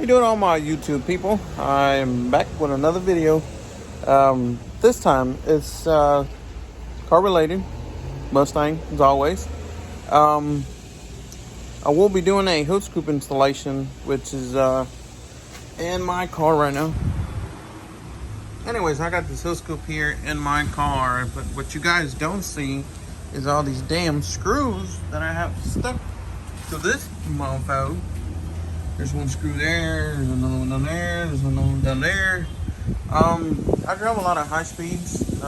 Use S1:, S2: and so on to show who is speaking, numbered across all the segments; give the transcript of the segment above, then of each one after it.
S1: you doing, all my YouTube people? I'm back with another video. This time it's car related, Mustang as always. I will be doing a hood scoop installation, which is in my car right now. Anyways, I got this hood scoop here in my car, but what you guys don't see is all these damn screws that I have stuck to this mofo. There's one screw there, there's another one down there, there's another one down there. I drive a lot of high speeds,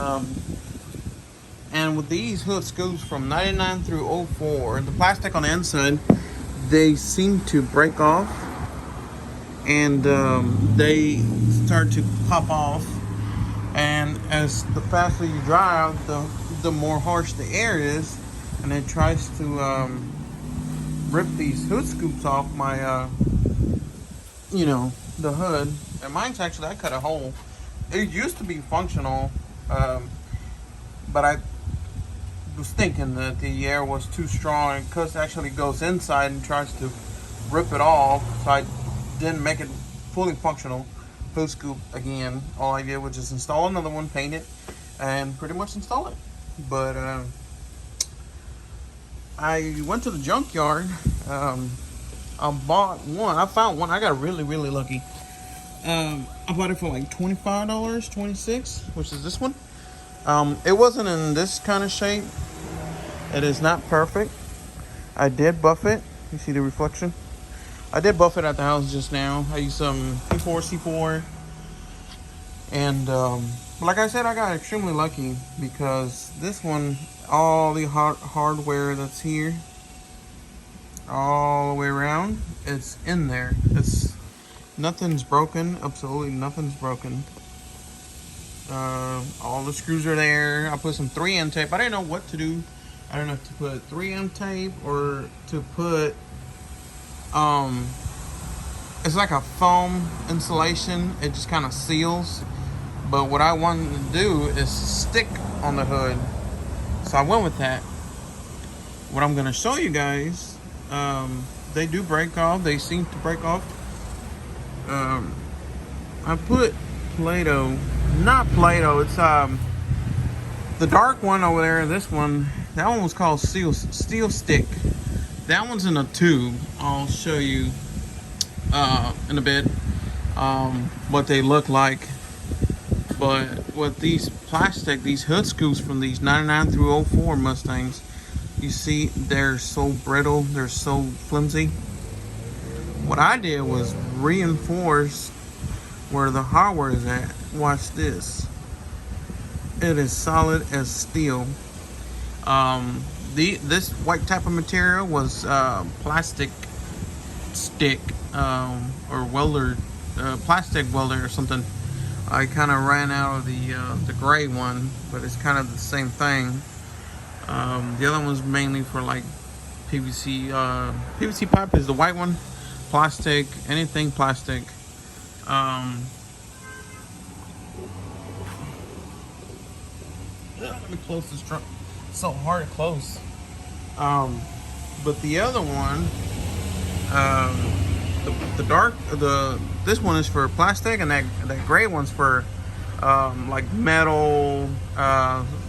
S1: and with these hood screws from 99 through 04, the plastic on the inside, they seem to break off, and they start to pop off. And as the faster you drive, the more harsh the air is, and it tries to rip these hood scoops off my the hood. And mine's actually, I cut a hole. It used to be functional, but I was thinking that the air was too strong, because it actually goes inside and tries to rip it off, so I didn't make it fully functional hood scoop again. All I did was just install another one, paint it, and pretty much install it. But I went to the junkyard. I bought one. I found one. I got really lucky. I bought it for like $25, $26, which is this one. It wasn't in this kind of shape. It is not perfect. I did buff it. You see the reflection? I did buff it at the house just now. I used some C4, and like I said, I got extremely lucky, because this one, all the hardware that's here, all the way around, it's in there. Nothing's broken. Absolutely nothing's broken. All the screws are there. I put some 3M tape. I didn't know what to do. I don't know if to put 3M tape or to put it's like a foam insulation. It just kind of seals. But what I wanted to do is stick on the hood, so I went with that. What I'm gonna show you guys, they do break off. They seem to break off. I put Play-Doh, not Play-Doh, it's the dark one over there. This one, that one was called steel stick. That one's in a tube. I'll show you in a bit what they look like. But with these plastic, these hood scoops from these 99 through 04 Mustangs, you see they're so brittle, they're so flimsy. What I did was reinforce where the hardware is at. Watch this. It is solid as steel. This white type of material was plastic stick, or welder, plastic welder or something. I kind of ran out of the gray one, but it's kind of the same thing. The other one's mainly for like PVC. PVC pipe is the white one. Plastic, anything plastic. Let me close this truck. It's so hard to close. But the other one, this one is for plastic, and that gray one's for like metal,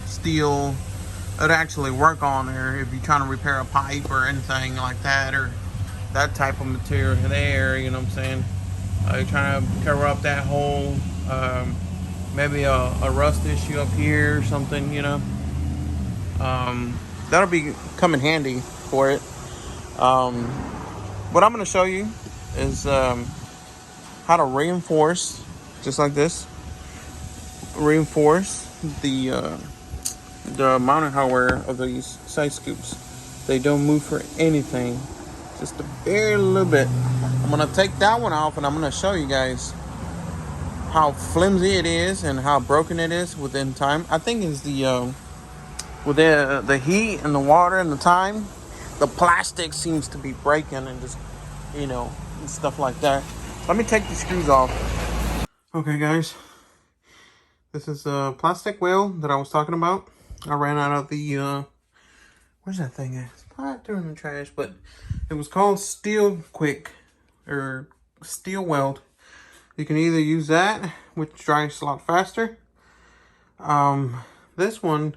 S1: steel. It'd actually work on there if you're trying to repair a pipe or anything like that, or that type of material there. You know what I'm saying? You're trying to cover up that hole, maybe a rust issue up here or something, you know. That'll be come in handy for it. What I'm going to show you is how to reinforce, just like this. Reinforce the mounting hardware of these side scoops. They don't move for anything, just a very little bit. I'm going to take that one off, and I'm going to show you guys how flimsy it is and how broken it is within time. I think it's with the heat and the water and the time, the plastic seems to be breaking and just, and stuff like that. Let me take the screws off. Okay, guys, this is a plastic wheel that I was talking about. I ran out of the where's that thing at? It's probably in the trash, but it was called Steel Quick, or steel weld. You can either use that, which dries a lot faster. This one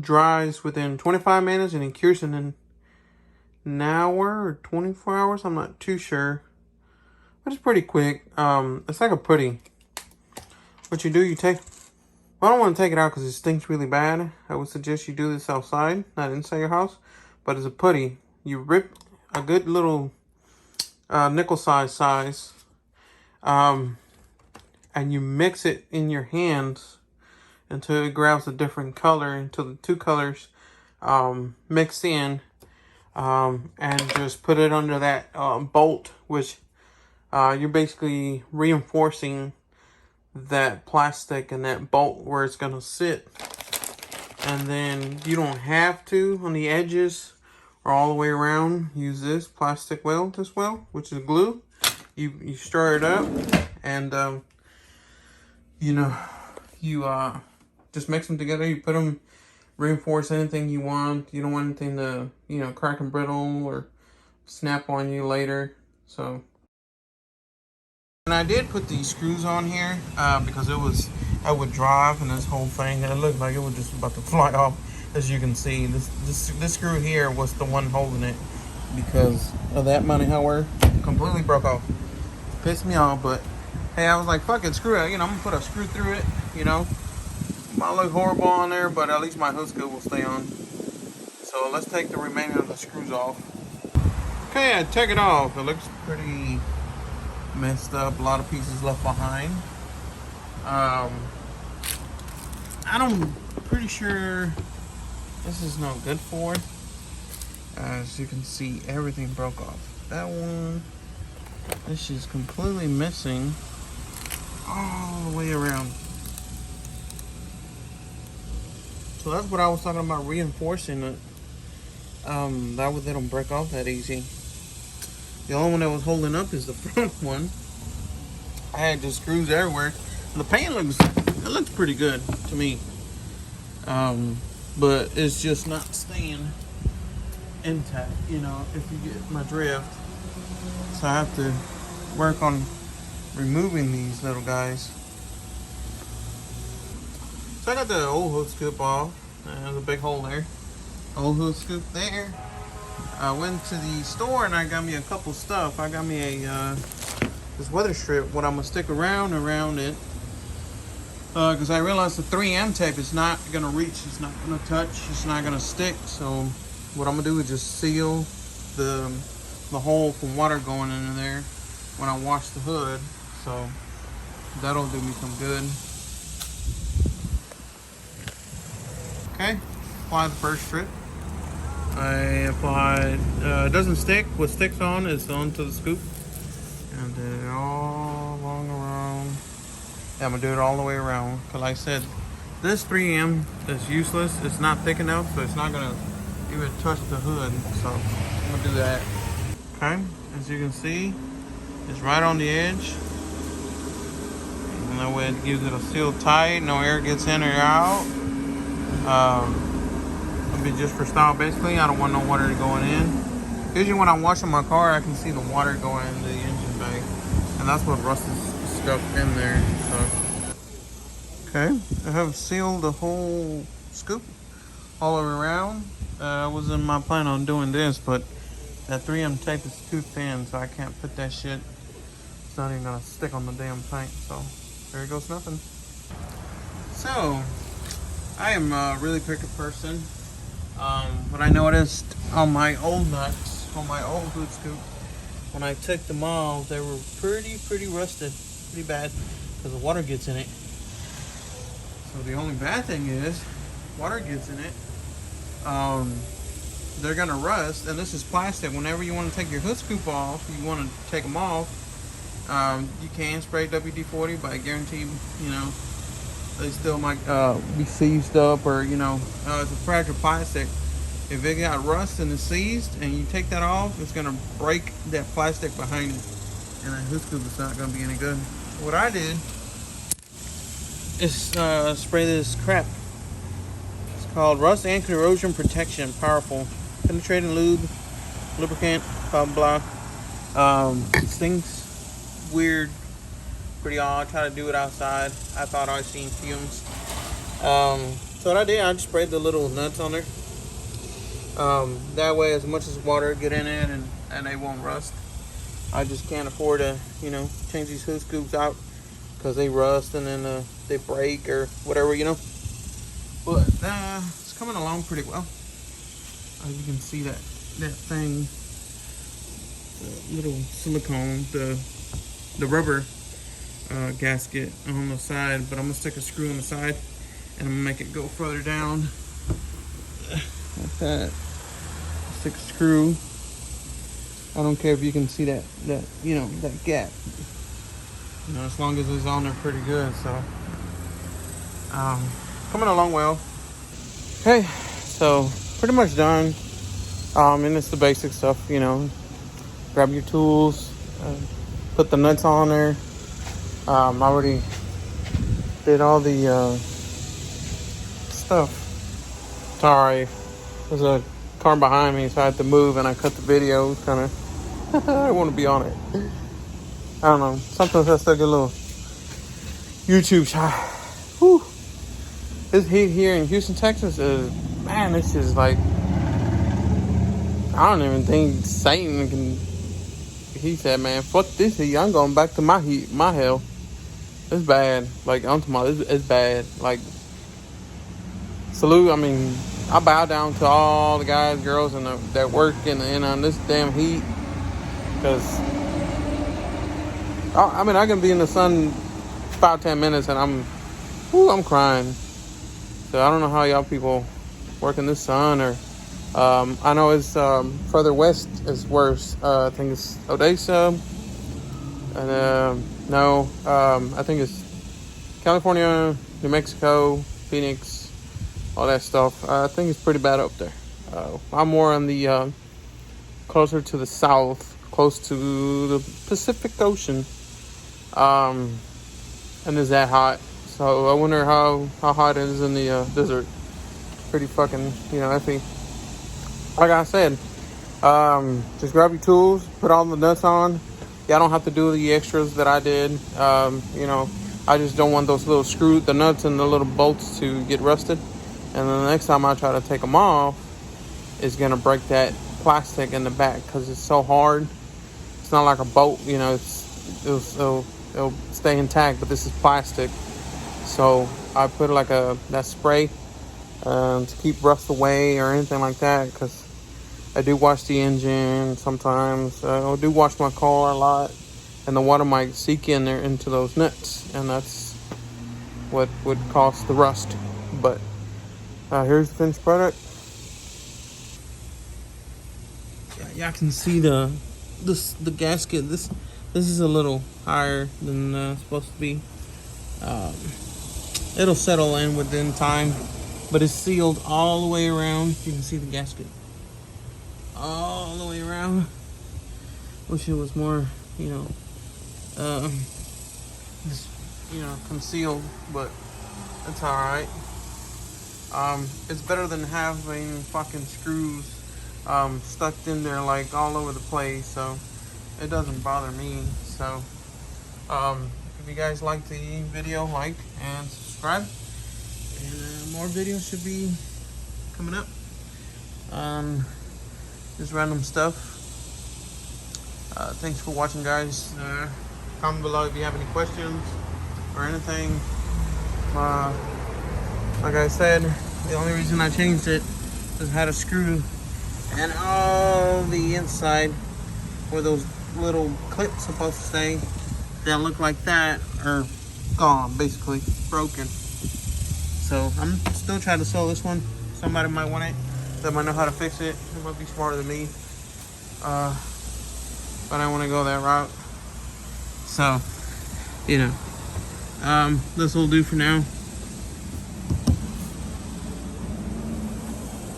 S1: dries within 25 minutes and it cures in an hour or 24 hours. I'm not too sure, but it's pretty quick. It's like a putty. What you do, you take, well, I don't want to take it out because it stinks really bad. I would suggest you do this outside, not inside your house, but it's a putty. You rip a good little nickel size, and you mix it in your hands until it grabs a different color, until the two colors mix in, and just put it under that bolt, which you're basically reinforcing that plastic and that bolt where it's gonna sit. And then you don't have to on the edges or all the way around use this plastic weld as well, which is glue. You stir it up and you know, you just mix them together. You put them, reinforce anything you want. You don't want anything to, you know, crack and brittle or snap on you later. So, and I did put these screws on here because I would drive and this whole thing, it looked like it was just about to fly off. As you can see, this screw here was the one holding it because of that money hour completely broke off. Pissed me off, but hey, I was like, fuck it, screw it. You know, I'm gonna put a screw through it, you know. Might look horrible on there, but at least my hood scoop will stay on. So let's take the remaining of the screws off. Okay, I took it off. It looks pretty messed up. A lot of pieces left behind. I'm pretty sure this is no good for it. As you can see, everything broke off. That one, this is completely missing all the way around. So that's what I was talking about, reinforcing it. That way they don't break off that easy. The only one that was holding up is the front one. I had just screws everywhere. The paint looks pretty good to me. But it's just not staying intact, you know, if you get my drift. So I have to work on removing these little guys. So I got the old hood scoop off. There's a big hole there. Old hood scoop there. I went to the store and I got me a couple stuff. I got me a this weather strip. What I'm gonna stick around it, because I realized the 3M tape is not gonna reach. It's not gonna touch. It's not gonna stick. So what I'm gonna do is just seal the hole from water going into there when I wash the hood. So that'll do me some good. Okay, apply the first strip. I applied, it doesn't stick. What sticks on is onto the scoop. And then all along around. Yeah, I'm gonna do it all the way around. Cause like I said, this 3M is useless. It's not thick enough, so it's not gonna even touch the hood. So I'm gonna do that. Okay, as you can see, it's right on the edge. And that way it gives it a seal tight, no air gets in or out. It'll be just for style basically. I don't want no water going in. Usually when I'm washing my car, I can see the water going in the engine bay. And that's what rust is stuck in there. So, okay, I have sealed the whole scoop all the way around. I wasn't my plan on doing this, but that 3M tape is too thin, so I can't put that shit. It's not even gonna stick on the damn paint. So there goes nothing. So I am a really picky person. What I noticed on my old nuts, on my old hood scoop, when I took them off, they were pretty rusted, pretty bad, because the water gets in it. So the only bad thing is, water gets in it, they're gonna rust, and this is plastic. Whenever you want to take your hood scoop off, you want to take them off, you can spray WD-40, but I guarantee, you know, they still might be seized up, or you know, it's a fragile plastic. If it got rust and it's seized and you take that off, it's gonna break that plastic behind it, and the hood scoop is not gonna be any good. What I did is spray this crap. It's called Rust and Corrosion Protection Powerful Penetrating Lubricant, blah blah. It stinks weird, pretty odd. I try to do it outside. I thought I seen fumes. So what I did, I just sprayed the little nuts on there. That way, as much as water get in it and they won't rust. I just can't afford to, change these hood scoops out because they rust and then they break or whatever, But it's coming along pretty well. As you can see that thing, the little silicone, the rubber gasket on the side, but I'm gonna stick a screw on the side and I'm gonna make it go further down like that. Stick a screw. I don't care if you can see that gap. As long as it's on there pretty good. So coming along well. Okay, so pretty much done. And it's the basic stuff, grab your tools, put the nuts on there. I already did all the stuff. Sorry, there's a car behind me, so I had to move and I cut the video. Kind of, I want to be on it. I don't know. Sometimes I still get a little YouTube shot. Whew. This heat here in Houston, Texas is, man, it's just like, I don't even think Satan can. He said, man, fuck this heat. I'm going back to my heat, my hell. It's bad. Like, I'm talking about, it's bad. Like, salute. I mean, I bow down to all the guys, girls, and that work in this damn heat. Because, I mean, I can be in the sun 5-10 minutes and I'm crying. So I don't know how y'all people work in the sun or. I know it's further west is worse. I think it's Odessa. And I think it's California, New Mexico, Phoenix, all that stuff. I think it's pretty bad up there. I'm more on the closer to the south, close to the Pacific Ocean. And it's that hot. So I wonder how hot it is in the desert. Pretty fucking, iffy. Like I said, just grab your tools, put all the nuts on. Y'all don't have to do the extras that I did. I just don't want those little the nuts and the little bolts to get rusted. And then the next time I try to take them off, it's going to break that plastic in the back because it's so hard. It's not like a bolt, it'll stay intact, but this is plastic. So I put like that spray to keep rust away or anything like that, because I do wash the engine sometimes. I do wash my car a lot, and the water might seep in there into those nuts, and that's what would cause the rust. But here's the finished product. Yeah, y'all can see the gasket. This is a little higher than it's supposed to be. It'll settle in within time, but it's sealed all the way around. You can see the gasket all the way around. Wish it was more, just, concealed, but it's all right. It's better than having fucking screws stuck in there like all over the place, so it doesn't bother me. So if you guys like the video, like and subscribe, and more videos should be coming up. Just random stuff. Thanks for watching, guys. Comment below if you have any questions or anything. Like I said, the only reason I changed it is I had a screw, and all the inside where those little clips supposed to stay that look like that are gone, basically broken. So I'm still trying to sell this one. Somebody might want it. They might know how to fix it. They might be smarter than me. But I want to go that route. So, this will do for now.